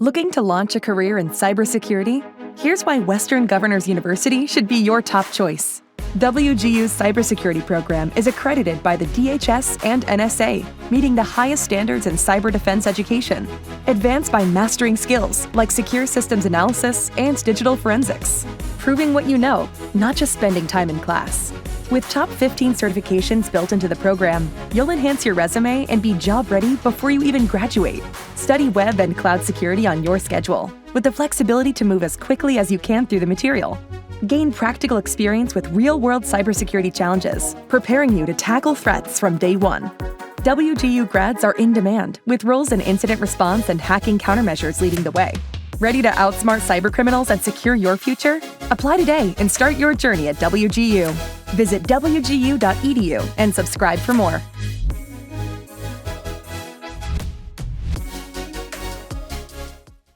Looking to launch a career in cybersecurity? Here's why Western Governors University should be your top choice. WGU's cybersecurity program is accredited by the DHS and NSA, meeting the highest standards in cyber defense education. Advanced by mastering skills like secure systems analysis and digital forensics. Proving what you know, not just spending time in class. With top 15 certifications built into the program, you'll enhance your resume and be job ready before you even graduate. Study web and cloud security on your schedule, with the flexibility to move as quickly as you can through the material. Gain practical experience with real-world cybersecurity challenges, preparing you to tackle threats from day one. WGU grads are in demand, with roles in incident response and hacking countermeasures leading the way. Ready to outsmart cybercriminals and secure your future? Apply today and start your journey at WGU. Visit wgu.edu and subscribe for more.